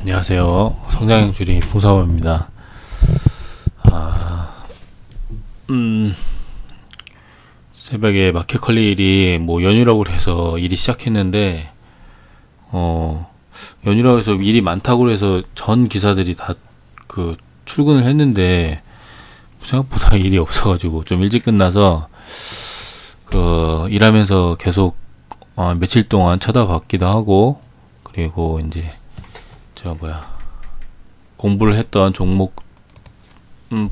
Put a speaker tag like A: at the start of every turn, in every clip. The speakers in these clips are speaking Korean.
A: 안녕하세요. 성장형 줄이 봉사원입니다. 새벽에 마켓컬리 뭐 연휴라고 해서 일이 시작했는데, 연휴라고 해서 일이 많다고 해서 전 기사들이 다 출근을 했는데, 생각보다 일이 없어가지고 좀 일찍 끝나서, 일하면서 계속, 며칠 동안 쳐다봤기도 하고, 그리고 이제, 공부를 했던 종목,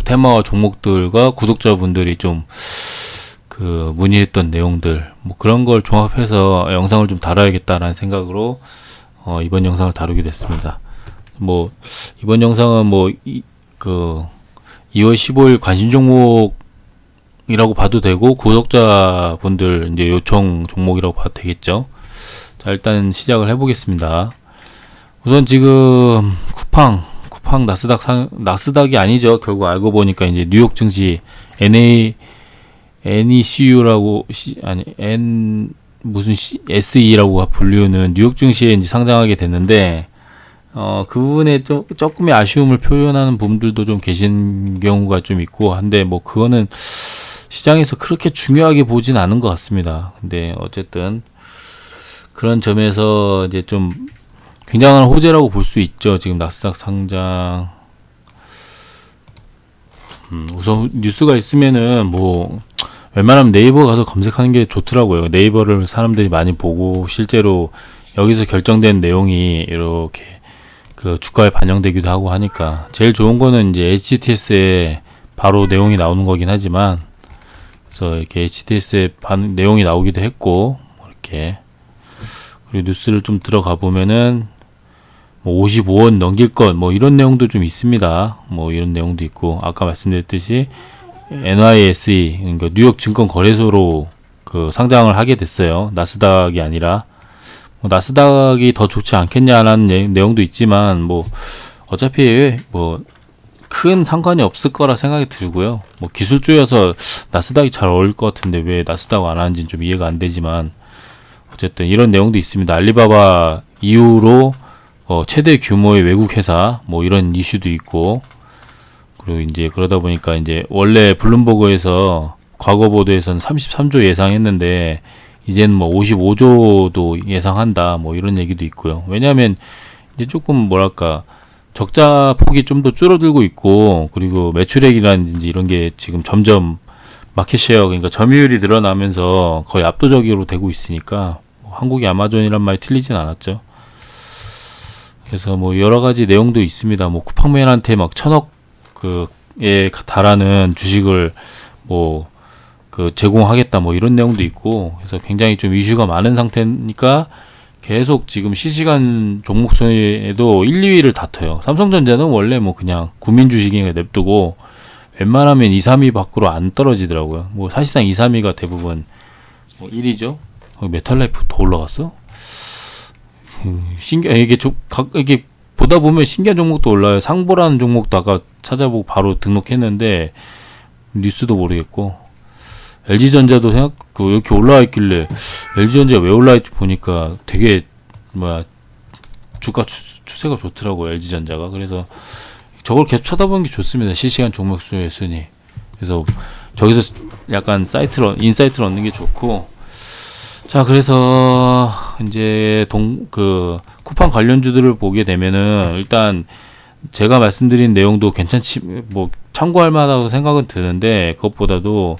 A: 테마와 종목들과 구독자분들이 좀, 문의했던 내용들, 뭐 그런 걸 종합해서 영상을 좀 다뤄야겠다라는 생각으로, 이번 영상을 다루게 됐습니다. 이번 영상은 2월 15일 관심 종목이라고 봐도 되고, 구독자분들 이제 요청 종목이라고 봐도 되겠죠. 자, 일단 시작을 해보겠습니다. 우선 지금 쿠팡 나스닥이 아니죠. 결국 알고 보니까 이제 뉴욕 증시 NECU라고 SE라고 불리우는 뉴욕 증시에 이제 상장하게 됐는데, 그 부분에 조금의 아쉬움을 표현하는 분들도 좀 계신 경우가 좀 있고 한데, 뭐 그거는 시장에서 그렇게 중요하게 보진 않은 것 같습니다. 근데 어쨌든 그런 점에서 이제 좀 굉장한 호재라고 볼 수 있죠. 지금 나스닥 상장. 우선 뉴스가 있으면은 웬만하면 네이버 가서 검색하는 게 좋더라고요. 네이버를 사람들이 많이 보고 실제로 여기서 결정된 내용이 이렇게 주가에 반영되기도 하고 하니까, 제일 좋은 거는 이제 HTS에 바로 내용이 나오는 거긴 하지만, 그래서 이렇게 HTS에 내용이 나오기도 했고, 이렇게. 그리고 뉴스를 좀 들어가 보면은 55원 넘길 것, 이런 내용도 좀 있습니다. 이런 내용도 있고, 아까 말씀드렸듯이 NYSE, 그러니까 뉴욕 증권 거래소로 상장을 하게 됐어요. 나스닥이 아니라. 나스닥이 더 좋지 않겠냐라는 내용도 있지만, 어차피 큰 상관이 없을 거라 생각이 들고요. 기술주여서 나스닥이 잘 어울릴 것 같은데 왜 나스닥 안 하는지는 좀 이해가 안 되지만, 어쨌든 이런 내용도 있습니다. 알리바바 이후로 최대 규모의 외국 회사, 이런 이슈도 있고, 그리고 이제 그러다 보니까 이제 원래 블룸버그에서 과거 보도에서는 33조 예상했는데 이제는 55조도 예상한다, 이런 얘기도 있고요. 왜냐하면 이제 조금 적자 폭이 좀 더 줄어들고 있고, 그리고 매출액이라든지 이런 게 지금 점점 마켓쉐어, 그러니까 점유율이 늘어나면서 거의 압도적으로 되고 있으니까, 한국이 아마존이란 말이 틀리진 않았죠. 그래서 여러 가지 내용도 있습니다. 쿠팡맨한테 1,000억에 달하는 주식을 제공하겠다, 이런 내용도 있고, 그래서 굉장히 좀 이슈가 많은 상태니까 계속 지금 실시간 종목순위에도 1, 2위를 다퉈요. 삼성전자는 원래 그냥 국민 주식이니까 냅두고 웬만하면 2, 3위 밖으로 안 떨어지더라고요. 사실상 2, 3위가 대부분 1위죠. 메탈라이프 더 올라갔어? 이게 보다 보면 신기한 종목도 올라요. 상보라는 종목도 아까 찾아보고 바로 등록했는데 뉴스도 모르겠고, LG전자도 이렇게 올라와 있길래 LG전자가 왜 올라와 있지 보니까 되게 주가 추세가 좋더라고요, LG전자가. 그래서 저걸 계속 쳐다보는 게 좋습니다. 실시간 종목 순위. 그래서 저기서 약간 인사이트를 얻는 게 좋고. 자, 그래서 이제 쿠팡 관련주들을 보게 되면은 일단 제가 말씀드린 내용도 참고할 만하다고 생각은 드는데, 그것보다도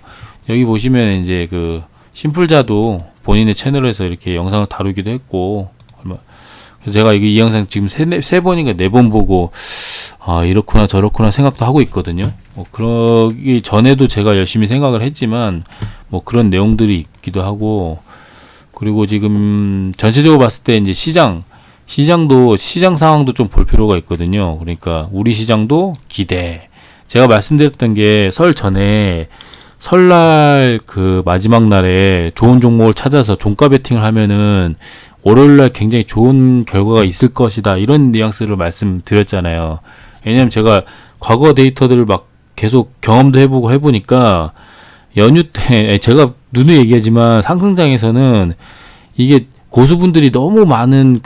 A: 여기 보시면 이제 심플자도 본인의 채널에서 이렇게 영상을 다루기도 했고, 그래서 제가 이 영상 지금 세 번인가 4번 보고 이렇구나 저렇구나 생각도 하고 있거든요. 그러기 전에도 제가 열심히 생각을 했지만 그런 내용들이 있기도 하고, 그리고 지금 전체적으로 봤을 때 이제 시장 상황도 좀 볼 필요가 있거든요. 그러니까 우리 시장도 기대. 제가 말씀드렸던 게 설날 마지막 날에 좋은 종목을 찾아서 종가 베팅을 하면은 월요일날 굉장히 좋은 결과가 있을 것이다, 이런 뉘앙스를 말씀드렸잖아요. 왜냐면 제가 과거 데이터들을 계속 경험도 해보니까 연휴 때 제가 누누이 얘기하지만 상승장에서는 이게 고수분들이 너무 많은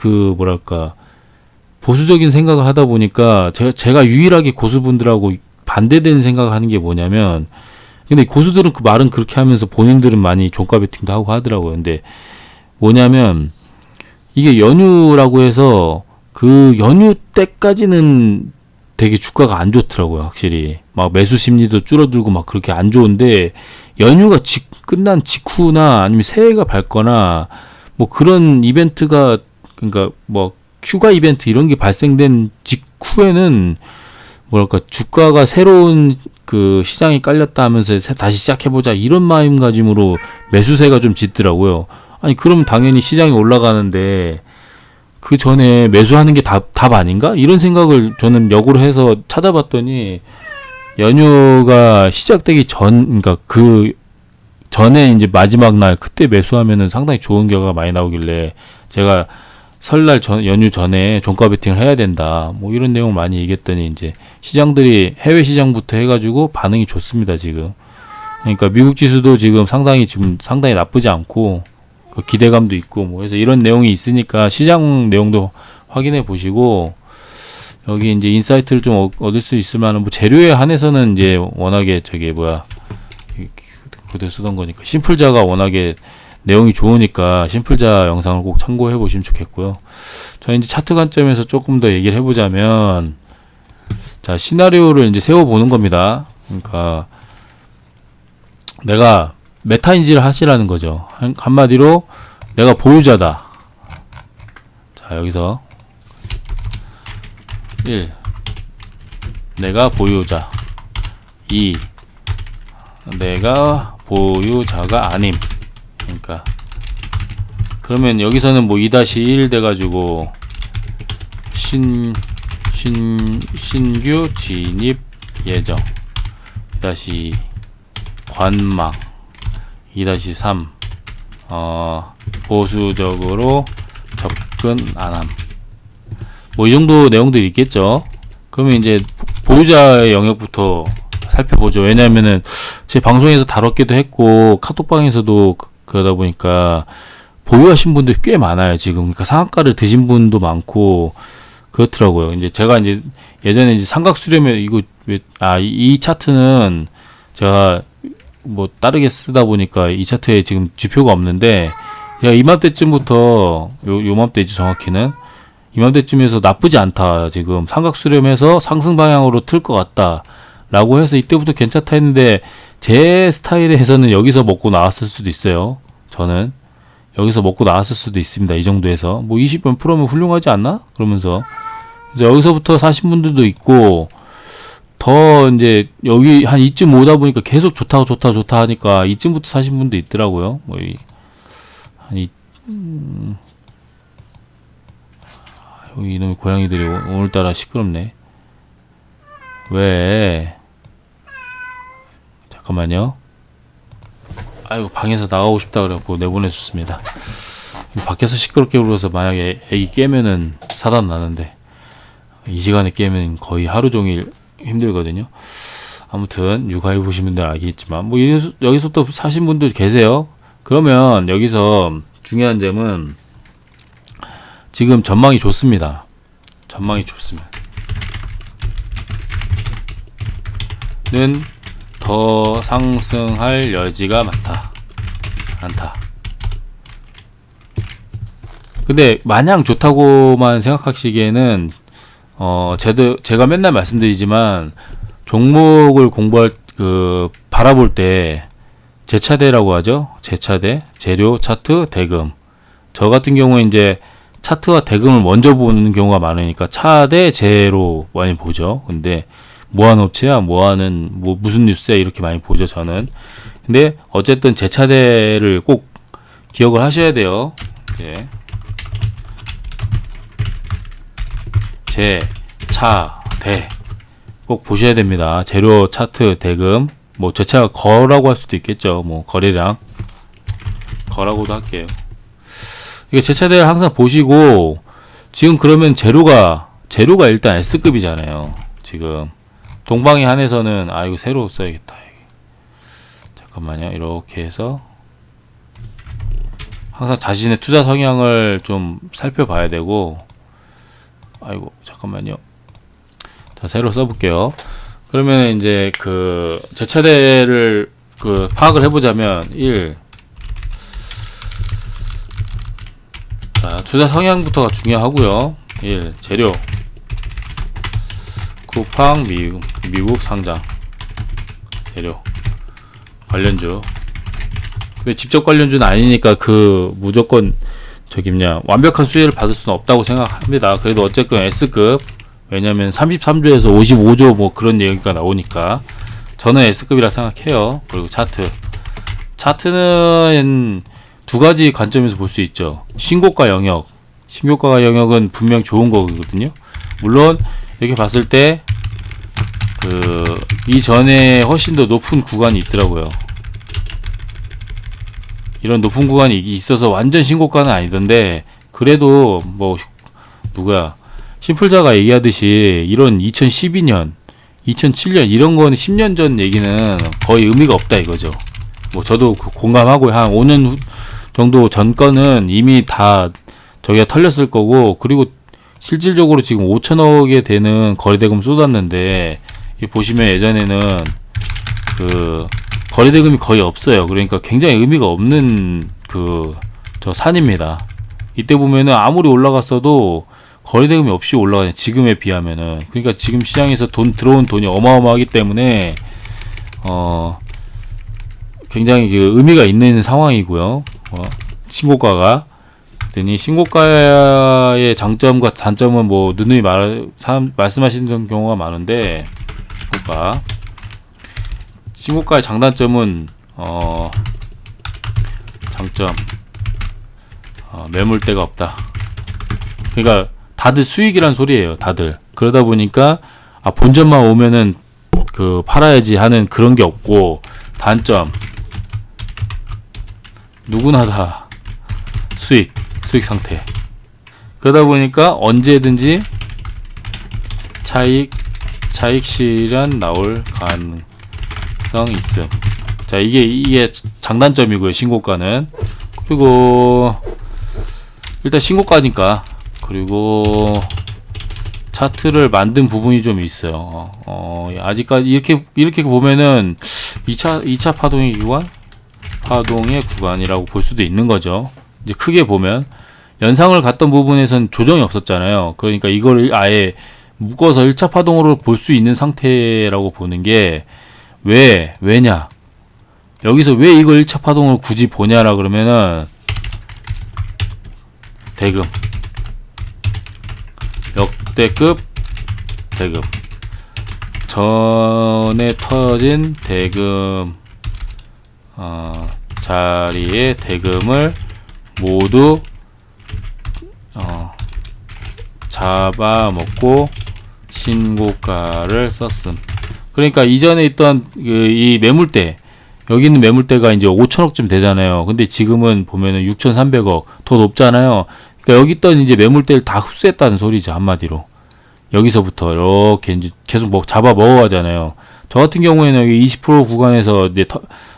A: 보수적인 생각을 하다 보니까 제가 유일하게 고수분들하고 반대되는 생각을 하는 게 뭐냐면, 근데 고수들은 그 말은 그렇게 하면서 본인들은 많이 종가 베팅도 하고 하더라고요. 근데 뭐냐면 이게 연휴라고 해서 그 연휴 때까지는 되게 주가가 안 좋더라고요. 확실히 막 매수 심리도 줄어들고 막 그렇게 안 좋은데, 연휴가 끝난 직후나 아니면 새해가 밝거나 뭐 그런 이벤트가, 그러니까 뭐 휴가 이벤트 이런 게 발생된 직후에는 뭐랄까 주가가 새로운 그 시장이 깔렸다 하면서 다시 시작해보자 이런 마음가짐으로 매수세가 좀 짙더라고요. 아니 그러면 당연히 시장이 올라가는데 그 전에 매수하는 게 답 아닌가? 이런 생각을 저는 역으로 해서 찾아봤더니, 연휴가 시작되기 그러니까 그 전에 이제 마지막 날 그때 매수하면은 상당히 좋은 결과가 많이 나오길래, 제가 설날 연휴 전에 종가 베팅을 해야 된다. 뭐 이런 내용 많이 얘기했더니, 이제 시장들이 해외 시장부터 해가지고 반응이 좋습니다, 지금. 그러니까 미국 지수도 지금 상당히 나쁘지 않고, 그 기대감도 있고, 뭐 그래서 이런 내용이 있으니까 시장 내용도 확인해 보시고, 여기 이제 인사이트를 좀 얻을 수 있을 만한, 뭐 재료에 한해서는 이제 워낙에 그때 쓰던 거니까, 심플자가 워낙에 내용이 좋으니까 심플자 영상을 꼭 참고해 보시면 좋겠고요. 저희 이제 차트 관점에서 조금 더 얘기를 해보자면, 자, 시나리오를 이제 세워보는 겁니다. 그러니까 내가 메타인지를 하시라는 거죠. 한마디로 내가 보유자다. 자, 여기서 1. 내가 보유자. 2. 내가 보유자가 아님. 그러니까 그러면 여기서는 뭐 2-1 돼가지고 신규 진입 예정, 2-2 관망, 2-3 보수적으로 접근 안함. 뭐 이 정도 내용들이 있겠죠. 그러면 이제 보유자의 영역부터 살펴보죠. 왜냐하면은 제 방송에서 다뤘기도 했고 카톡방에서도 그러다 보니까 보유하신 분들이 꽤 많아요 지금. 그러니까 상한가를 드신 분도 많고 그렇더라고요. 이제 제가 이제 예전에 이제 삼각수렴에 이 차트는 제가 뭐 다르게 쓰다 보니까 이 차트에 지금 지표가 없는데, 제가 이맘때쯤부터 요맘때지 정확히는 이맘때쯤에서 나쁘지 않다, 지금 삼각수렴해서 상승 방향으로 틀 것 같다 라고 해서 이때부터 괜찮다 했는데, 제 스타일에 해서는 여기서 먹고 나왔을 수도 있어요. 저는 여기서 먹고 나왔을 수도 있습니다. 이 정도에서 뭐 20%면 훌륭하지 않나? 그러면서 여기서부터 사신 분들도 있고, 더 이제 여기 한 이쯤 오다 보니까 계속 좋다 하니까 이쯤부터 사신 분도 있더라고요. 뭐 이놈의 고양이들이 오늘따라 시끄럽네. 왜? 잠깐만요. 아이고, 방에서 나가고 싶다 그래갖고 내보내줬습니다. 밖에서 시끄럽게 울어서 만약에 애기 깨면은 사단 나는데, 이 시간에 깨면 거의 하루 종일 힘들거든요. 아무튼 육아해 보신 분들 알겠지만, 뭐 여기서 또 사신 분들 계세요. 그러면 여기서 중요한 점은 지금 전망이 좋습니다. 전망이 좋습니다. 는 더 상승할 여지가 많다. 근데 마냥 좋다고만 생각하시기에는 제가 맨날 말씀드리지만, 종목을 바라볼 때 재차대라고 하죠. 재차대, 재료, 차트, 대금. 저 같은 경우에 이제 차트와 대금을 먼저 보는 경우가 많으니까 차대, 재로 많이 보죠. 근데 뭐하는 업체야, 무슨 뉴스야 이렇게 많이 보죠, 저는. 근데 어쨌든 재차대를 꼭 기억을 하셔야 돼요. 이제 재차대 꼭 보셔야 됩니다. 재료, 차트, 대금. 뭐 재차가 거라고 할 수도 있겠죠. 뭐 거래량 거라고도 할게요. 이게 재차대를 항상 보시고, 지금 그러면 재료가 일단 S급이잖아요. 지금 동방에 한해서는 이거 새로 써야겠다. 잠깐만요. 이렇게 해서 항상 자신의 투자 성향을 좀 살펴봐야 되고, 아이고 잠깐만요. 자, 새로 써볼게요. 그러면 이제 그 제 차례를 그 파악을 해보자면 1. 자, 투자 성향부터가 중요하고요. 1. 재료 쿠팡 미국 상장 재료 관련주. 근데 직접 관련주는 아니니까 그 무조건 저기 완벽한 수혜를 받을 수는 없다고 생각합니다. 그래도 어쨌든 S급, 왜냐면 33조에서 55조 뭐 그런 얘기가 나오니까 저는 S급이라 생각해요. 그리고 차트는 두 가지 관점에서 볼 수 있죠. 신고가 영역은 분명 좋은 거거든요. 물론 이렇게 봤을 때 그 이전에 훨씬 더 높은 구간이 있더라고요. 이런 높은 구간이 있어서 완전 신고가는 아니던데, 그래도 뭐 누가 심플자가 얘기하듯이 이런 2012년 2007년 이런 거는 10년 전 얘기는 거의 의미가 없다 이거죠. 뭐 저도 공감하고, 한 5년 정도 전 거는 이미 다 저기가 털렸을 거고, 그리고 실질적으로 지금 5천억에 되는 거래대금 쏟았는데, 이 보시면 예전에는 그 거래대금이 거의 없어요. 그러니까 굉장히 의미가 없는 그 저 산입니다. 이때 보면은 아무리 올라갔어도 거래대금이 없이 올라가요. 지금에 비하면은. 그러니까 지금 시장에서 들어온 돈이 어마어마하기 때문에 굉장히 그 의미가 있는 상황이고요. 신고가가. 그랬더니 신고가의 장점과 단점은 뭐 누누이 말씀하시는 경우가 많은데, 신고가의 장단점은 장점 매물대가 없다. 그러니까 다들 수익이란 소리예요. 다들. 그러다 보니까 본전만 오면은 그 팔아야지 하는 그런 게 없고, 단점 누구나 다 수익 상태. 그러다 보니까 언제든지 차익 실현 나올 가능성 있음. 자, 이게 장단점이고요. 신고가는. 그리고 일단 신고가니까. 그리고 차트를 만든 부분이 좀 있어요. 아직까지 이렇게 보면은 2차 파동의 구간이라고 볼 수도 있는 거죠. 이제 크게 보면 연상을 갔던 부분에선 조정이 없었잖아요. 그러니까 이걸 아예 묶어서 1차 파동으로 볼 수 있는 상태라고 보는 게, 왜냐? 여기서 왜 이걸 1차 파동을 굳이 보냐라 그러면은, 대금. 역대급 대금. 전에 터진 대금, 자리에 대금을 모두, 잡아먹고 신고가를 썼음. 그러니까 이전에 있던 이 매물대, 여기 있는 매물대가 이제 5천억쯤 되잖아요. 근데 지금은 보면은 6,300억 더 높잖아요. 그러니까 여기 있던 이제 매물대를 다 흡수했다는 소리죠, 한마디로. 여기서부터 이렇게 이제 계속 잡아 먹어가잖아요. 저 같은 경우에는 여기 20% 구간에서 이제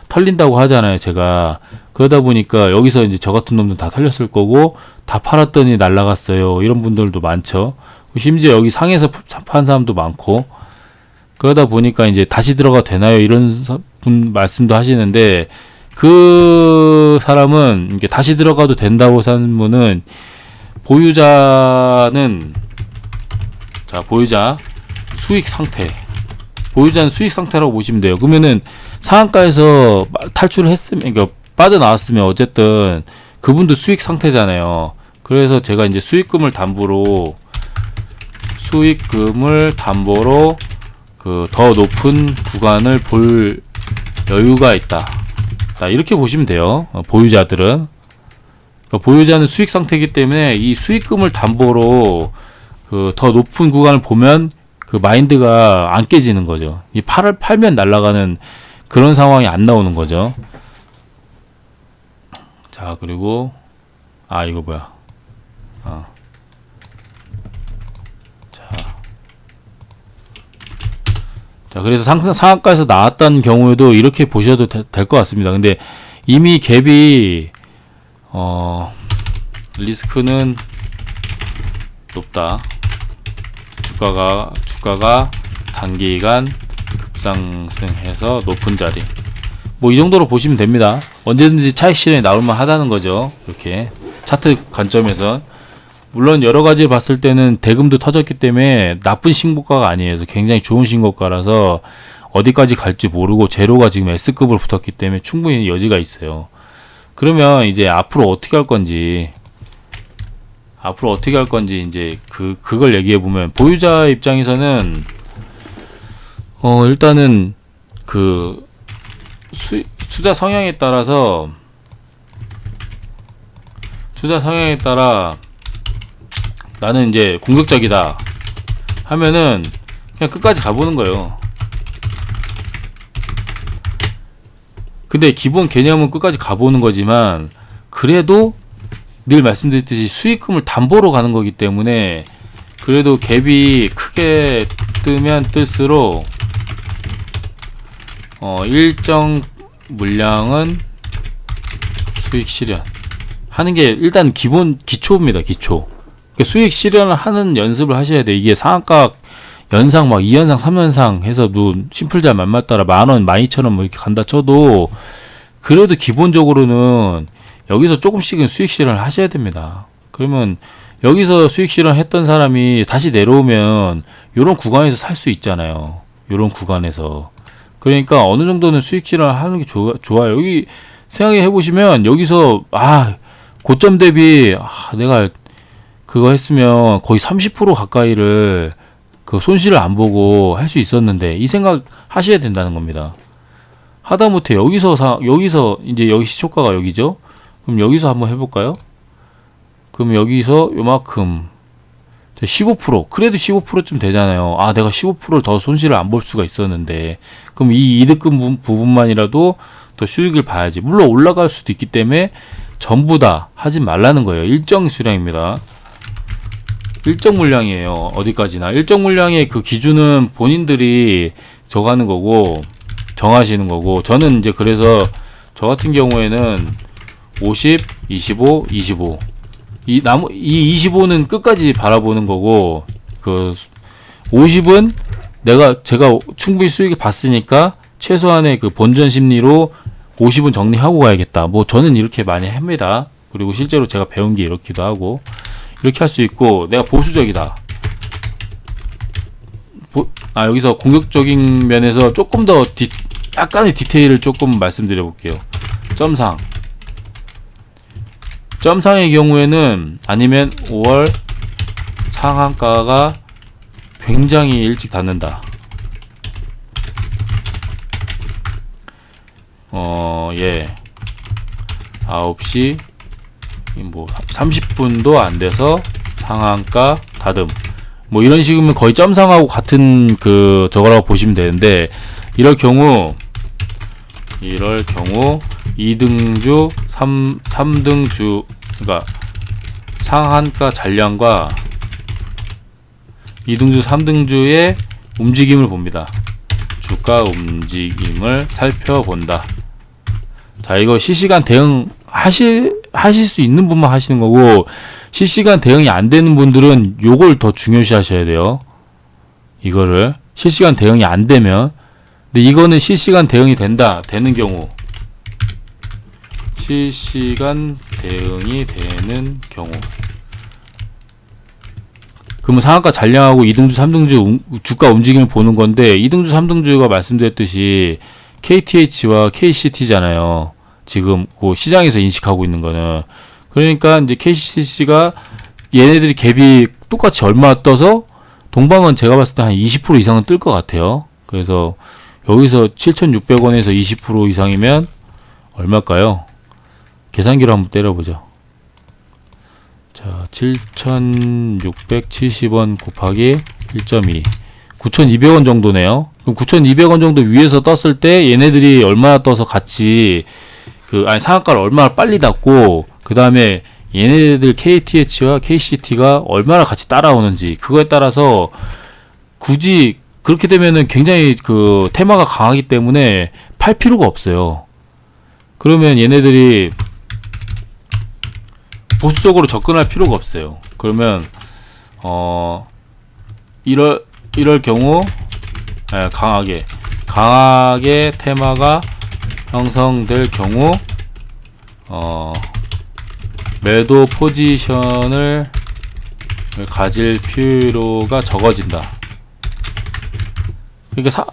A: 털린다고 하잖아요, 제가. 그러다 보니까 여기서 이제 저 같은 놈들 다 털렸을 거고, 다 팔았더니 날라갔어요. 이런 분들도 많죠. 심지어 여기 상에서 판 사람도 많고, 그러다 보니까 이제 다시 들어가 되나요? 이런 분 말씀도 하시는데, 그 사람은 이게 다시 들어가도 된다고 사는 분은, 보유자는 수익 상태. 보유자는 수익 상태라고 보시면 돼요. 그러면은 상한가에서 탈출을 했으면, 그러니까 빠져나왔으면 어쨌든 그분도 수익 상태잖아요. 그래서 제가 이제 수익금을 담보로 그 더 높은 구간을 볼 여유가 있다. 이렇게 보시면 돼요. 보유자들은. 그러니까 보유자는 수익 상태이기 때문에 이 수익금을 담보로 그 더 높은 구간을 보면 그 마인드가 안 깨지는 거죠. 이 팔면 날아가는 그런 상황이 안 나오는 거죠. 자, 그리고 이거 뭐야? 자, 그래서 상한가에서 나왔던 경우에도 이렇게 보셔도 될 것 같습니다. 근데 이미 갭이 리스크는 높다. 주가가 단기간 급상승해서 높은 자리, 뭐 이 정도로 보시면 됩니다. 언제든지 차익 실현이 나올만 하다는 거죠. 이렇게 차트 관점에서. 물론 여러 가지 봤을 때는 대금도 터졌기 때문에 나쁜 신고가가 아니에요. 그래서 굉장히 좋은 신고가라서 어디까지 갈지 모르고 제로가 지금 S급으로 붙었기 때문에 충분히 여지가 있어요. 그러면 이제 앞으로 어떻게 할 건지 이제 그걸 얘기해 보면, 보유자 입장에서는 일단은 그 투자 성향에 따라 나는 이제 공격적이다 하면은 그냥 끝까지 가보는 거예요. 근데 기본 개념은 끝까지 가보는 거지만, 그래도 늘 말씀드렸듯이 수익금을 담보로 가는 거기 때문에, 그래도 갭이 크게 뜨면 뜰수록 일정 물량은 수익 실현 하는 게 일단 기초입니다. 기초. 그러니까 수익 실현을 하는 연습을 하셔야 돼. 이게 상한가 연상 막 2연상 3연상 해서 심플잘 만만 따라 10,000원 12,000원 뭐 이렇게 간다 쳐도, 그래도 기본적으로는 여기서 조금씩은 수익 실현을 하셔야 됩니다. 그러면 여기서 수익 실현 했던 사람이 다시 내려오면 요런 구간에서 살 수 있잖아요. 요런 구간에서. 그러니까 어느 정도는 수익 실현을 하는 게 좋아요. 여기 생각해 보시면, 여기서 고점 대비 내가 그거 했으면 거의 30% 가까이를 그 손실을 안 보고 할 수 있었는데, 이 생각 하셔야 된다는 겁니다. 하다못해 여기서 이제 여기 시초가가 여기죠. 그럼 여기서 한번 해볼까요? 그럼 여기서 요만큼 15%, 그래도 15%쯤 되잖아요. 내가 15% 더 손실을 안 볼 수가 있었는데, 그럼 이 이득금 부분만이라도 더 수익을 봐야지. 물론 올라갈 수도 있기 때문에 전부 다 하지 말라는 거예요. 일정 수량입니다. 일정 물량이에요. 어디까지나 일정 물량의 그 기준은 본인들이 정하시는 거고, 저는 이제 그래서 저 같은 경우에는 50, 25, 25, 이 25는 끝까지 바라보는 거고, 그 50은 제가 충분히 수익을 봤으니까 최소한의 그 본전 심리로 50은 정리하고 가야겠다. 뭐 저는 이렇게 많이 합니다. 그리고 실제로 제가 배운 게 이렇기도 하고, 이렇게 할 수 있고, 내가 보수적이다. 여기서 공격적인 면에서 조금 더 약간의 디테일을 조금 말씀드려 볼게요. 점상의 경우에는, 아니면 5월 상한가가 굉장히 일찍 닿는다. 9시 뭐 30분도 안 돼서 상한가 다듬, 뭐 이런 식이면 거의 점상하고 같은 저거라고 보시면 되는데, 이럴 경우 2등주 3등주, 그러니까 상한가 잔량과 2등주 3등주의 움직임을 봅니다. 주가 움직임을 살펴본다. 자, 이거 실시간 대응 하실 수 있는 분만 하시는 거고, 실시간 대응이 안 되는 분들은 요걸 더 중요시 하셔야 돼요. 이거를 실시간 대응이 안 되면. 근데 이거는 실시간 대응이 되는 경우, 실시간 대응이 되는 경우, 그러면 상한가 잔량하고 2등주 3등주 주가 움직임을 보는 건데, 2등주 3등주가 말씀드렸듯이 KTH와 KCT잖아요. 지금 그 시장에서 인식하고 있는 거는. 그러니까 이제 KCC가 얘네들이 갭이 똑같이 얼마 떠서, 동방은 제가 봤을 때 한 20% 이상은 뜰 것 같아요. 그래서 여기서 7,600원에서 20% 이상이면 얼마일까요? 계산기로 한번 때려보죠. 자, 7,670원 곱하기 1.2, 9,200원 정도네요. 그럼 9,200원 정도 위에서 떴을 때 얘네들이 얼마나 떠서 같이 상한가를 얼마나 빨리 닫고, 그 다음에 얘네들 KTH와 KCT가 얼마나 같이 따라오는지, 그거에 따라서 굳이 그렇게 되면은 굉장히 테마가 강하기 때문에 팔 필요가 없어요. 그러면 얘네들이 보수적으로 접근할 필요가 없어요. 그러면 이럴 경우 강하게 테마가 형성될 경우 매도 포지션을 가질 필요가 적어진다. 그러니까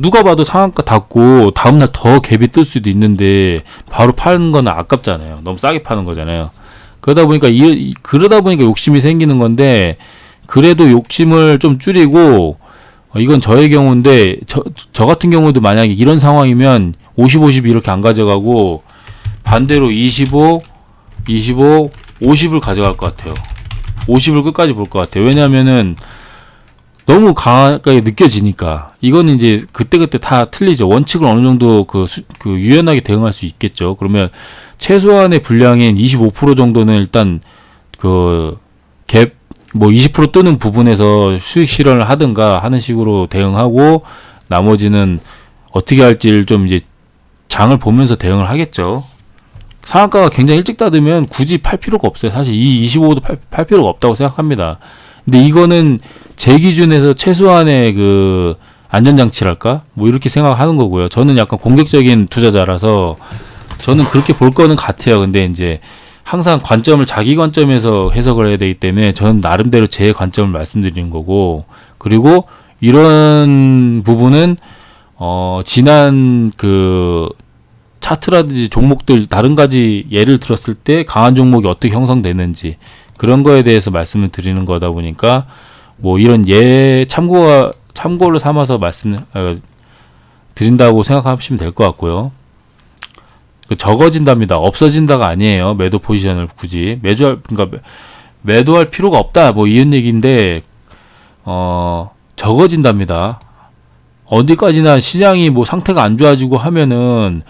A: 누가 봐도 상한가 닫고 다음날 더 갭이 뜰 수도 있는데 바로 파는 건 아깝잖아요. 너무 싸게 파는 거잖아요. 그러다 보니까 욕심이 생기는 건데, 그래도 욕심을 좀 줄이고, 이건 저의 경우인데, 저 같은 경우도 만약에 이런 상황이면 50, 50 이렇게 안 가져가고 반대로 25, 50을 가져갈 것 같아요. 50을 끝까지 볼 것 같아요. 왜냐면은 너무 강하게 느껴지니까. 이거는 이제 그때그때 다 틀리죠. 원칙을 어느 정도 유연하게 대응할 수 있겠죠. 그러면 최소한의 분량인 25% 정도는 일단 갭 20% 뜨는 부분에서 수익 실현을 하든가 하는 식으로 대응하고, 나머지는 어떻게 할지를 좀 이제 장을 보면서 대응을 하겠죠. 상한가가 굉장히 일찍 닫으면 굳이 팔 필요가 없어요. 사실 이 25도 팔 필요가 없다고 생각합니다. 근데 이거는 제 기준에서 최소한의 안전장치랄까? 이렇게 생각하는 거고요. 저는 약간 공격적인 투자자라서 저는 그렇게 볼 거는 같아요. 근데 이제 항상 관점을 자기 관점에서 해석을 해야 되기 때문에 저는 나름대로 제 관점을 말씀드리는 거고, 그리고 이런 부분은 지난 차트라든지 종목들 다른 가지 예를 들었을 때 강한 종목이 어떻게 형성되는지 그런 거에 대해서 말씀을 드리는 거다 보니까 이런 참고를 삼아서 드린다고 생각하시면 될 것 같고요. 적어진답니다. 없어진다가 아니에요. 매도 포지션을 굳이 매도할 필요가 없다. 이런 얘기인데 적어진답니다. 어디까지나 시장이 상태가 안 좋아지고 하면은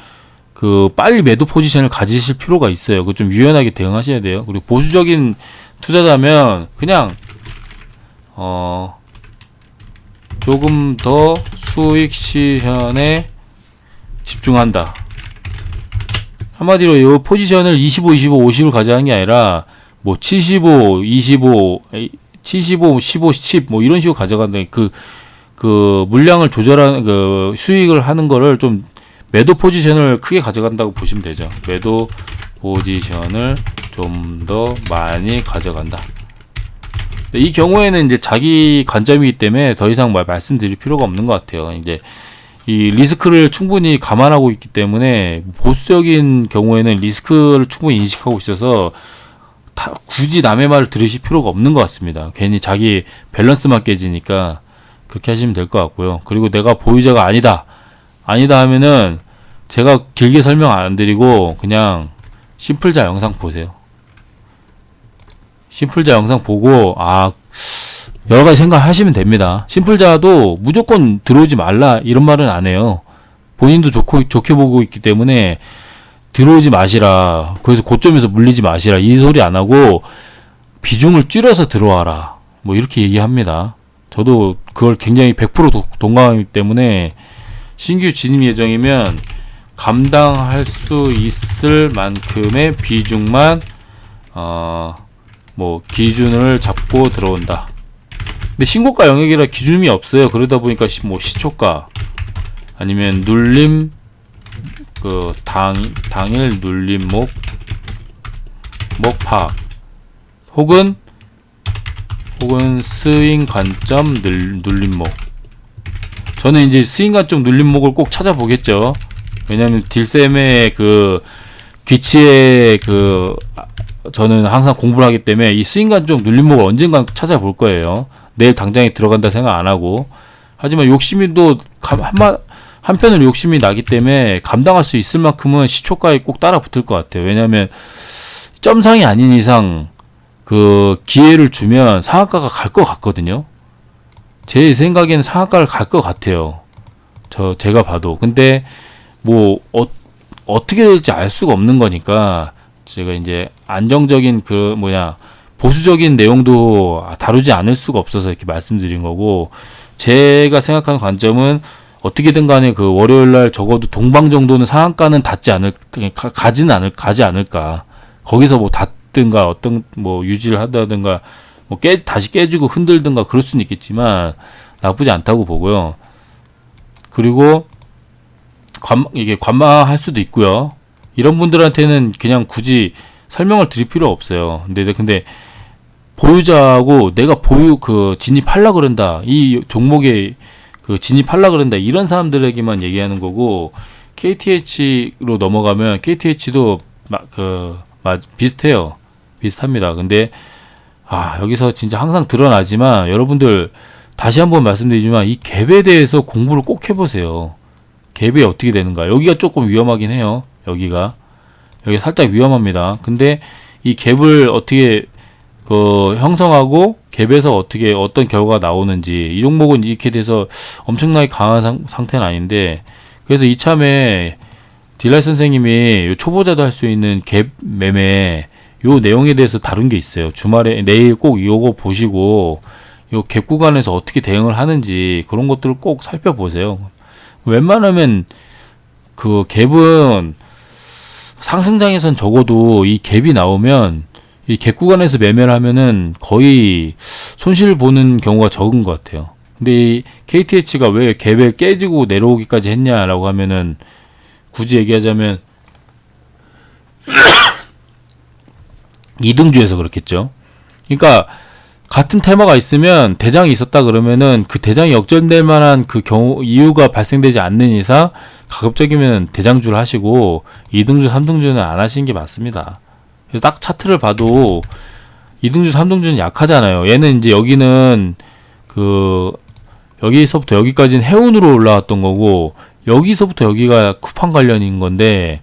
A: 빨리 매도 포지션을 가지실 필요가 있어요. 좀 유연하게 대응하셔야 돼요. 그리고 보수적인 투자자면 그냥 조금 더 수익 실현에 집중한다. 한마디로 이 포지션을 25, 50을 가져가는 게 아니라 75, 15, 15, 10 이런 식으로 가져간다. 물량을 조절하는 수익을 하는 거를 좀 매도 포지션을 크게 가져간다고 보시면 되죠. 매도 포지션을 좀 더 많이 가져간다. 이 경우에는 이제 자기 관점이기 때문에 더 이상 말씀드릴 필요가 없는 것 같아요. 이제 이 리스크를 충분히 감안하고 있기 때문에 보수적인 경우에는 리스크를 충분히 인식하고 있어서 굳이 남의 말을 들으실 필요가 없는 것 같습니다. 괜히 자기 밸런스만 깨지니까 그렇게 하시면 될 것 같고요. 그리고 내가 보유자가 아니다 하면은 제가 길게 설명 안 드리고 그냥 심플자 영상 보세요. 심플자 영상 보고 여러 가지 생각하시면 됩니다. 심플자도 무조건 들어오지 말라 이런 말은 안 해요. 본인도 좋게 보고 있기 때문에 들어오지 마시라. 그래서 고점에서 물리지 마시라. 이 소리 안 하고 비중을 줄여서 들어와라. 이렇게 얘기합니다. 저도 그걸 굉장히 100% 동감하기 때문에 신규 진입 예정이면 감당할 수 있을 만큼의 비중만 기준을 잡고 들어온다. 근데 신고가 영역이라 기준이 없어요. 그러다 보니까 시초가 아니면 눌림 당일 눌림 목파 혹은 스윙 관점 눌림목. 저는 이제 스윙 관점 눌림목을 꼭 찾아보겠죠. 왜냐면 딜쌤의 귀치에 저는 항상 공부를 하기 때문에 이 스윙 관점 눌림목을 언젠가 찾아볼 거예요. 내일 당장에 들어간다 생각 안 하고. 하지만 욕심이 또 한편으로 욕심이 나기 때문에 감당할 수 있을 만큼은 시초가에 꼭 따라 붙을 것 같아요. 왜냐면 점상이 아닌 이상 기회를 주면 상한가가 갈 것 같거든요. 제 생각에는 상한가를 갈 것 같아요. 제가 봐도. 근데 어떻게 될지 알 수가 없는 거니까 제가 이제 안정적인 보수적인 내용도 다루지 않을 수가 없어서 이렇게 말씀드린 거고, 제가 생각하는 관점은 어떻게든 간에 월요일날 적어도 동방 정도는 상한가는 가지 않을까. 거기서 닫든가 유지를 하다든가 뭐 다시 깨지고 흔들든가 그럴 수는 있겠지만 나쁘지 않다고 보고요. 그리고 이게 관망할 수도 있고요. 이런 분들한테는 그냥 굳이 설명을 드릴 필요 없어요. 근데 보유자하고 내가 진입하려 그런다. 이 종목에 진입하려 그런다. 이런 사람들에게만 얘기하는 거고, KTH로 넘어가면 KTH도 비슷해요. 비슷합니다. 근데 여기서 진짜 항상 드러나지만 여러분들 다시 한번 말씀드리지만 이 갭에 대해서 공부를 꼭 해보세요. 갭이 어떻게 되는가. 여기가 조금 위험하긴 해요. 여기 살짝 위험합니다. 근데 이 갭을 어떻게 형성하고 갭에서 어떤 결과가 나오는지, 이 종목은 이렇게 돼서 엄청나게 강한 상태는 아닌데, 그래서 이참에 딜라이 선생님이 초보자도 할 수 있는 갭 매매 요 내용에 대해서 다룬 게 있어요. 주말에 내일 꼭 요거 보시고 요 갭 구간에서 어떻게 대응을 하는지 그런 것들을 꼭 살펴보세요. 웬만하면 그 갭은 상승장에선 적어도 이 갭이 나오면 이 갭 구간에서 매매를 하면은 거의 손실 보는 경우가 적은 것 같아요. 근데 이 KTH가 왜 갭에 깨지고 내려오기까지 했냐라고 하면은, 굳이 얘기하자면 이등주에서 그렇겠죠. 그러니까 같은 테마가 있으면 대장이 있었다 그러면은 그 대장이 역전될 만한 이유가 발생되지 않는 이상 가급적이면 대장주를 하시고 2등주, 3등주는 안 하시는 게 맞습니다. 그래서 딱 차트를 봐도 2등주, 3등주는 약하잖아요. 얘는 이제 여기는 여기서부터 여기까지는 해운으로 올라왔던 거고, 여기서부터 여기가 쿠팡 관련인 건데,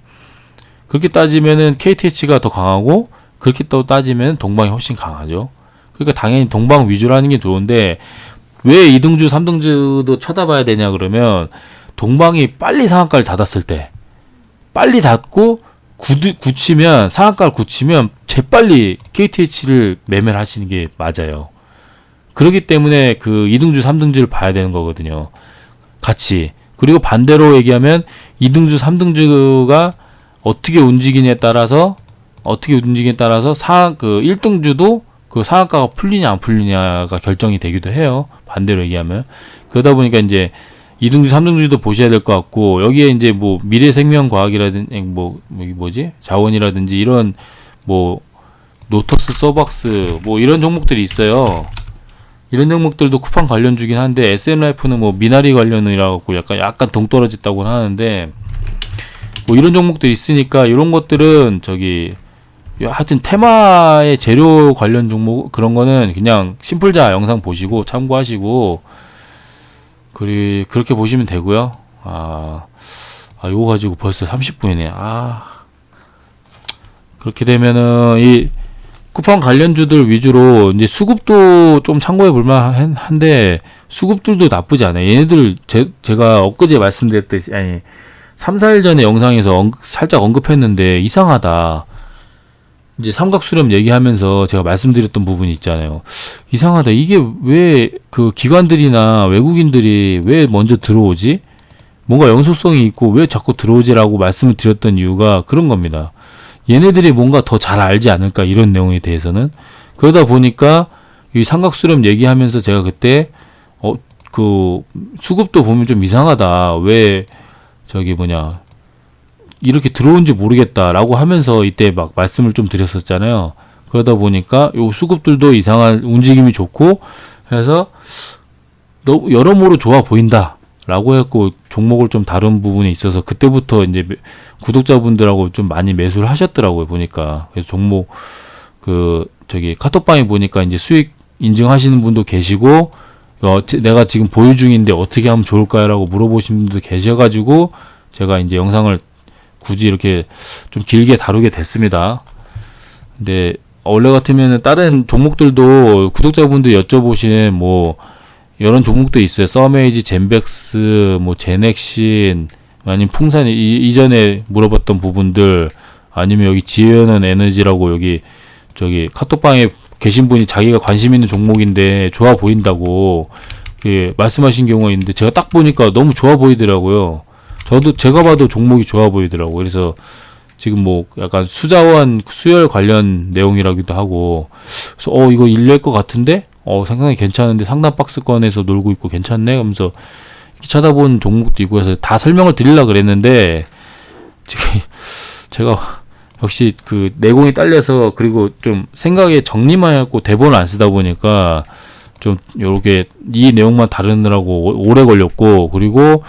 A: 그렇게 따지면은 KTH가 더 강하고, 그렇게 또 따지면 동방이 훨씬 강하죠. 그러니까 당연히 동방 위주로 하는 게 좋은데, 왜 2등주, 3등주도 쳐다봐야 되냐 그러면, 동방이 빨리 상한가를 닫았을 때, 빨리 닫고 상한가를 굳히면 재빨리 KTH를 매매를 하시는 게 맞아요. 그렇기 때문에 2등주, 3등주를 봐야 되는 거거든요. 같이. 그리고 반대로 얘기하면 2등주, 3등주가 어떻게 움직이냐에 따라서 1등주도 상한가가 풀리냐 안 풀리냐가 결정이 되기도 해요. 반대로 얘기하면. 그러다 보니까 이제 2등주, 3등주도 보셔야 될 것 같고, 여기에 이제 뭐 미래생명과학이라든지 자원이라든지 이런 노터스, 서박스 이런 종목들이 있어요. 이런 종목들도 쿠팡 관련주긴 한데, SM라이프는 미나리 관련이라고 약간 동떨어졌다고 하는데, 이런 종목들이 있으니까, 이런 것들은 하여튼 테마의 재료 관련 종목, 그런 거는 그냥 심플자 영상 보시고 참고하시고, 그렇게 보시면 되고요. 요거 가지고 벌써 30분이네. 그렇게 되면은 이 쿠팡 관련주들 위주로 이제 수급도 좀 참고해 볼 만한데, 수급들도 나쁘지 않아요. 얘네들 제가 엊그제 말씀드렸듯이 3, 4일 전에 영상에서 살짝 언급했는데 이상하다. 이제 삼각수렴 얘기하면서 제가 말씀드렸던 부분이 있잖아요. 이상하다. 이게 왜 기관들이나 외국인들이 왜 먼저 들어오지? 뭔가 영속성이 있고 왜 자꾸 들어오지라고 말씀을 드렸던 이유가 그런 겁니다. 얘네들이 뭔가 더 잘 알지 않을까, 이런 내용에 대해서는. 그러다 보니까 이 삼각수렴 얘기하면서 제가 그때 수급도 보면 좀 이상하다. 왜 이렇게 들어온지 모르겠다라고 하면서 이때 막 말씀을 좀 드렸었잖아요. 그러다 보니까 요 수급들도 이상한 움직임이 좋고 해서 여러모로 좋아 보인다 라고 했고, 종목을 좀 다룬 부분이 있어서 그때부터 이제 구독자분들하고 좀 많이 매수를 하셨더라고요, 보니까. 그래서 종목 카톡방에 보니까 이제 수익 인증하시는 분도 계시고, 내가 지금 보유 중인데 어떻게 하면 좋을까요? 라고 물어보신 분도 계셔가지고 제가 이제 영상을 굳이 이렇게 좀 길게 다루게 됐습니다. 근데 원래 같으면은 다른 종목들도 구독자분들 여쭤보신 이런 종목도 있어요. 서메이지, 젠백스, 제넥신, 아니면 풍산, 이전에 물어봤던 부분들, 아니면 여기 지혜연은 에너지라고 카톡방에 계신 분이 자기가 관심 있는 종목인데 좋아 보인다고 말씀하신 경우가 있는데, 제가 딱 보니까 너무 좋아 보이더라고요. 제가 봐도 종목이 좋아 보이더라고요. 그래서 지금 뭐 약간 수자원 수열 관련 내용이라기도 하고, 그래서 이거 일릴 것 같은데 상당히 괜찮은데 상단 박스권에서 놀고 있고 괜찮네 하면서 이렇게 찾아본 종목도 있고 해서 다 설명을 드리려고 그랬는데 지금 제가 역시 그 내공이 딸려서, 그리고 좀 생각에 정리만 해갖고 대본을 안 쓰다 보니까 좀 요렇게 이 내용만 다루느라고 오래 걸렸고, 그리고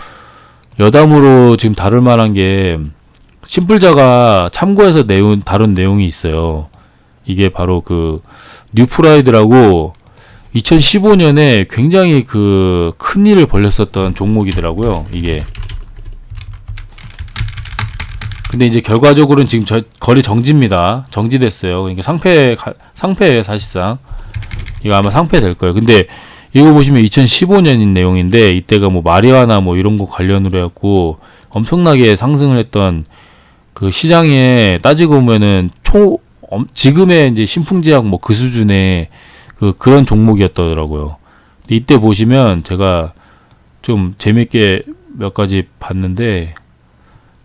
A: 여담으로 지금 다룰 만한 게 심플자가 참고해서 다룬 내용이 있어요. 이게 바로 그 뉴프라이드라고 2015년에 굉장히 그 큰 일을 벌였었던 종목이더라고요, 이게. 근데 이제 결과적으로는 지금 거래 정지입니다. 정지됐어요. 그러니까 상패예요, 사실상. 이거 아마 상패 될 거예요. 근데 이거 보시면 2015년인 내용인데, 이때가 뭐 마리화나 뭐 이런 거 관련으로 해갖고 엄청나게 상승을 했던, 그 시장에 따지고 보면은 지금의 이제 신풍제약 뭐 그 수준의 그런 종목이었더라고요. 이때 보시면 제가 좀 재밌게 몇 가지 봤는데,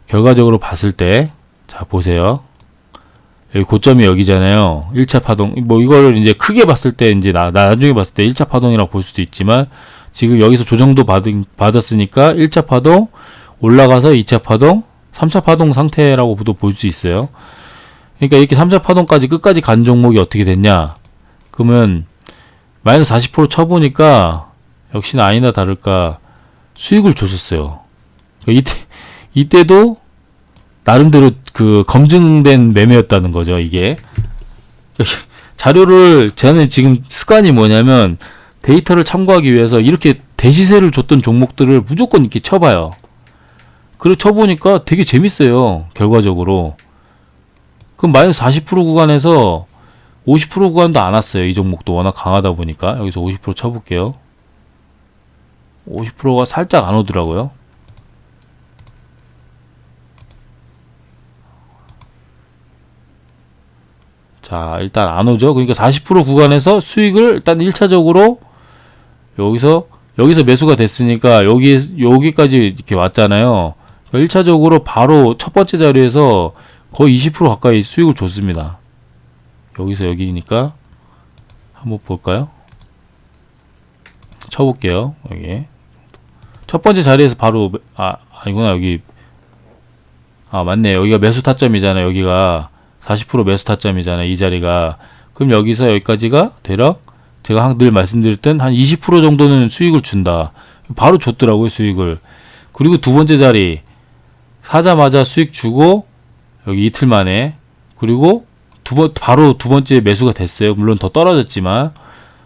A: 결과적으로 봤을 때, 자, 보세요. 여기 고점이 여기잖아요. 1차 파동. 뭐, 이걸 이제 크게 봤을 때, 이제 나중에 봤을 때 1차 파동이라고 볼 수도 있지만, 지금 여기서 조정도 받았으니까 1차 파동, 올라가서 2차 파동, 3차 파동 상태라고도 볼 수 있어요. 그러니까 이렇게 3차 파동까지 끝까지 간 종목이 어떻게 됐냐? 그러면, 마이너스 40% 쳐보니까, 역시나 아니나 다를까, 수익을 줬었어요. 그러니까 이때도 나름대로 그 검증된 매매였다는 거죠, 이게. 자료를, 저는 지금 습관이 뭐냐면, 데이터를 참고하기 위해서 이렇게 대시세를 줬던 종목들을 무조건 이렇게 쳐봐요. 그리고 쳐보니까 되게 재밌어요, 결과적으로. 그럼 마이너스 40% 구간에서 50% 구간도 안 왔어요. 이 종목도 워낙 강하다 보니까. 여기서 50% 쳐볼게요. 50%가 살짝 안 오더라고요. 자, 일단 안 오죠. 그러니까 40% 구간에서 수익을 일단 1차적으로 여기서 매수가 됐으니까 여기까지 이렇게 왔잖아요. 그러니까 1차적으로 바로 첫 번째 자리에서 거의 20% 가까이 수익을 줬습니다. 여기서 여기니까 한번 볼까요? 쳐볼게요. 여기 첫 번째 자리에서 바로 아니구나. 여기 맞네. 여기가 매수 타점이잖아요. 여기가 40% 매수 타점이잖아요, 이 자리가. 그럼 여기서 여기까지가 대략 제가 늘 말씀드렸던 한 20% 정도는 수익을 준다. 바로 줬더라고요, 수익을. 그리고 두 번째 자리 사자마자 수익 주고 여기 이틀 만에, 그리고 바로 두 번째 매수가 됐어요. 물론 더 떨어졌지만.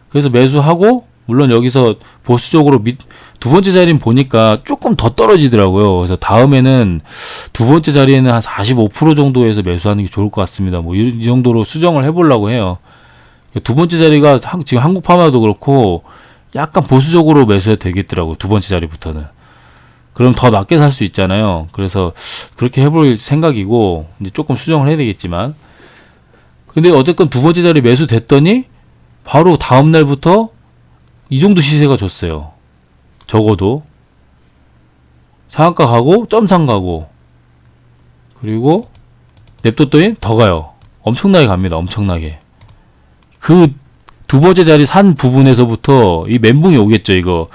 A: 그래서 매수하고, 물론 여기서 보수적으로 두 번째 자리는 보니까 조금 더 떨어지더라고요. 그래서 다음에는 두 번째 자리에는 한 45% 정도에서 매수하는 게 좋을 것 같습니다. 뭐 이 정도로 수정을 해보려고 해요. 두 번째 자리가 지금 한국파마도 그렇고 약간 보수적으로 매수해도 되겠더라고요. 두 번째 자리부터는. 그럼 더 낮게 살 수 있잖아요. 그래서 그렇게 해볼 생각이고, 이제 조금 수정을 해야 되겠지만. 근데 어쨌건 두 번째 자리 매수됐더니 바로 다음 날부터 이 정도 시세가 줬어요. 적어도 상한가 가고 점상 가고, 그리고 냅뒀더니 더 가요. 엄청나게 갑니다. 엄청나게. 그 두 번째 자리 산 부분에서부터 이 멘붕이 오겠죠. 이거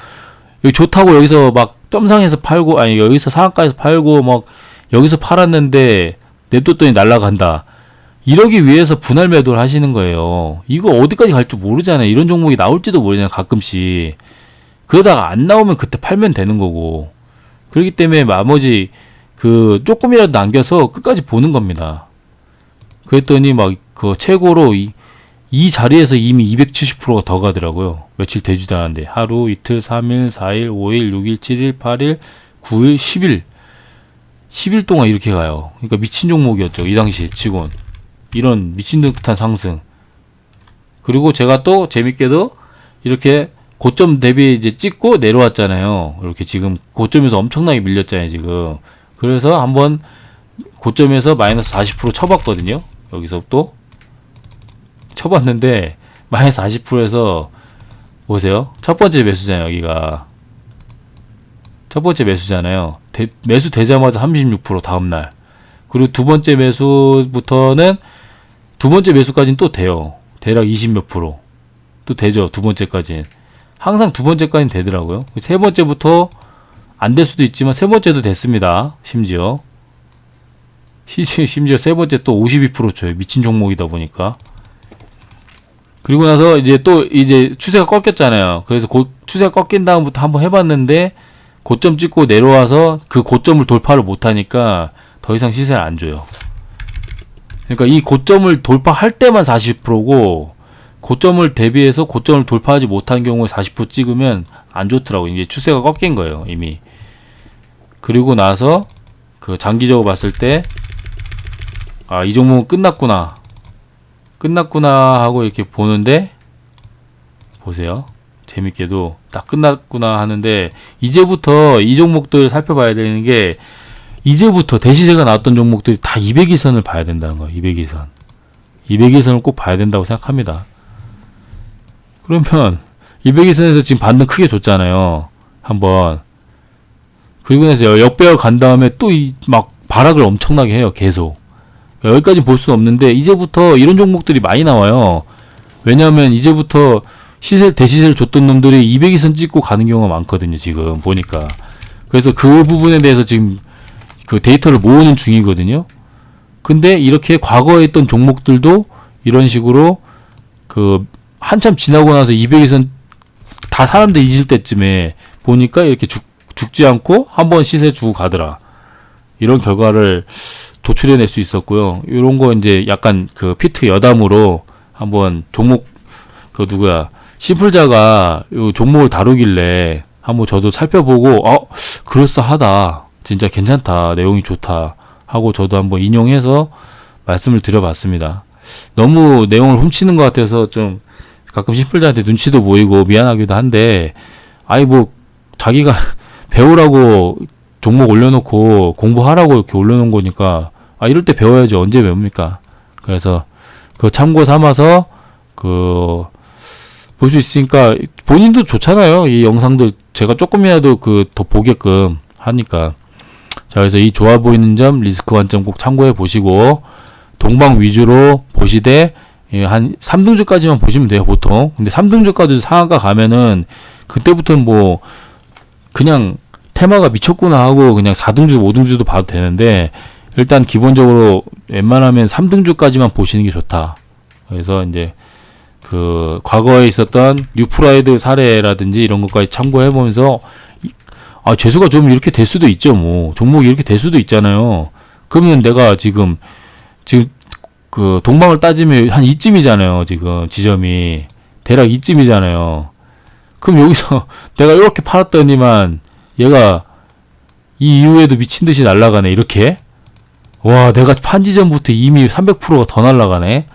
A: 여기 좋다고 여기서 막 점상에서 팔고, 아니 여기서 상한가에서 팔고 막 여기서 팔았는데 냅뒀더니 날라간다. 이러기 위해서 분할 매도를 하시는 거예요. 이거 어디까지 갈 줄 모르잖아요. 이런 종목이 나올지도 모르잖아요, 가끔씩. 그러다가 안 나오면 그때 팔면 되는 거고. 그렇기 때문에 나머지 그 조금이라도 남겨서 끝까지 보는 겁니다. 그랬더니 막 그 최고로 이 자리에서 이미 270%가 더 가더라고요. 며칠 되지도 않았는데. 하루, 이틀, 3일, 4일, 5일, 6일, 7일, 8일, 9일, 10일. 10일 동안 이렇게 가요. 그러니까 미친 종목이었죠, 이 당시 치곤. 이런 미친 듯한 상승. 그리고 제가 또 재밌게도 이렇게 고점 대비 이제 찍고 내려왔잖아요. 이렇게 지금 고점에서 엄청나게 밀렸잖아요, 지금. 그래서 한번 고점에서 마이너스 40% 쳐봤거든요. 여기서 또 쳐봤는데 마이너스 40%에서 보세요. 첫 번째 매수잖아요, 여기가. 첫 번째 매수잖아요. 매수 되자마자 36% 다음날. 그리고 두 번째 매수부터는 두 번째 매수까지는 또 돼요. 대략 20 몇 프로. 또 되죠. 두 번째까지는. 항상 두 번째까지는 되더라고요. 세 번째부터 안 될 수도 있지만 세 번째도 됐습니다. 심지어 세 번째 또 52% 줘요. 미친 종목이다 보니까. 그리고 나서 이제 추세가 꺾였잖아요. 그래서 추세가 꺾인 다음부터 한번 해봤는데 고점 찍고 내려와서 그 고점을 돌파를 못하니까 더 이상 시세를 안 줘요. 그러니까 이 고점을 돌파할 때만 40%고 고점을 대비해서 고점을 돌파하지 못한 경우에 40% 찍으면 안 좋더라고요. 이제 추세가 꺾인 거예요, 이미. 그리고 나서 그 장기적으로 봤을 때 아, 이 종목은 끝났구나 하고 이렇게 보는데 보세요. 재밌게도 딱 끝났구나 하는데 이제부터 이 종목들 살펴봐야 되는 게 이제부터 대시세가 나왔던 종목들이 다 200일선을 봐야 된다는 거예요. 200일선을 꼭 봐야 된다고 생각합니다. 그러면 200일선에서 지금 반등 크게 줬잖아요. 한번. 그리고 나서 역배열 간 다음에 또 막 발악을 엄청나게 해요. 계속. 여기까지 볼 수는 없는데 이제부터 이런 종목들이 많이 나와요. 왜냐하면 이제부터 대시세를 줬던 놈들이 200일선 찍고 가는 경우가 많거든요. 지금 보니까. 그래서 그 부분에 대해서 지금 그 데이터를 모으는 중이거든요. 근데 이렇게 과거에 있던 종목들도 이런 식으로 그 한참 지나고 나서 200일선 다 사람들 잊을 때쯤에 보니까 이렇게 죽지 않고 한번 시세 주고 가더라. 이런 결과를 도출해낼 수 있었고요. 이런 거 이제 약간 그 피트 여담으로 한번 종목 그 누구야 심플자가 요 종목을 다루길래 한번 저도 살펴보고 그럴싸하다. 진짜 괜찮다. 내용이 좋다. 하고 저도 한번 인용해서 말씀을 드려봤습니다. 너무 내용을 훔치는 것 같아서 좀 가끔 심플자한테 눈치도 보이고 미안하기도 한데 아이 뭐 자기가 배우라고 종목 올려놓고 공부하라고 이렇게 올려놓은 거니까 이럴 때 배워야지 언제 배웁니까? 그래서 그 참고 삼아서 그 볼 수 있으니까 본인도 좋잖아요. 이 영상들 제가 조금이라도 그 더 보게끔 하니까. 자, 그래서 이 좋아 보이는 점 리스크 관점 꼭 참고해 보시고 동방 위주로 보시되 한 3등주까지만 보시면 돼요, 보통. 근데 3등주까지 상한가 가면은 그때부터는 뭐 그냥 테마가 미쳤구나 하고 그냥 4등주, 5등주도 봐도 되는데 일단 기본적으로 웬만하면 3등주까지만 보시는 게 좋다. 그래서 이제 그 과거에 있었던 뉴프라이드 사례라든지 이런 것까지 참고해 보면서 재수가 좀 이렇게 될 수도 있죠. 뭐 종목이 이렇게 될 수도 있잖아요. 그러면 내가 지금 그 동방을 따지면 한 이쯤이잖아요. 지금 지점이 대략 이쯤이잖아요. 그럼 여기서 내가 이렇게 팔았더니만 얘가 이 이후에도 미친 듯이 날아가네. 이렇게. 와, 내가 판 지점부터 이미 300%가 더 날아가네.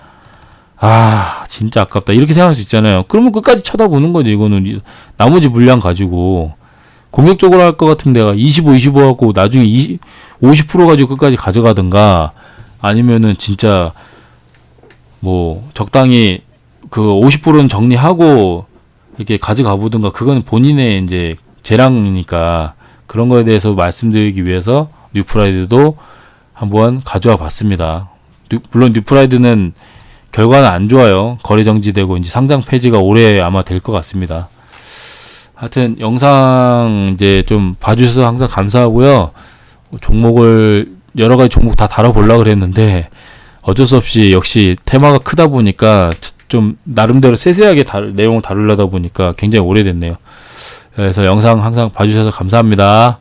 A: 진짜 아깝다. 이렇게 생각할 수 있잖아요. 그러면 끝까지 쳐다보는 거지. 이거는 나머지 물량 가지고 공격적으로 할 것 같으면 내가 25 하고 나중에 50% 가지고 끝까지 가져가든가 아니면은 진짜 뭐 적당히 그 50%는 정리하고 이렇게 가져가 보든가. 그건 본인의 이제 재량이니까 그런 거에 대해서 말씀드리기 위해서 뉴프라이드도 한번 가져와 봤습니다. 물론 뉴프라이드는 결과는 안 좋아요. 거래 정지되고 이제 상장 폐지가 올해 아마 될 것 같습니다. 하여튼 영상 이제 좀 봐주셔서 항상 감사하고요. 종목을 여러 가지 종목 다 다뤄보려고 그랬는데 어쩔 수 없이 역시 테마가 크다 보니까 좀 나름대로 세세하게 내용을 다루려다 보니까 굉장히 오래됐네요. 그래서 영상 항상 봐주셔서 감사합니다.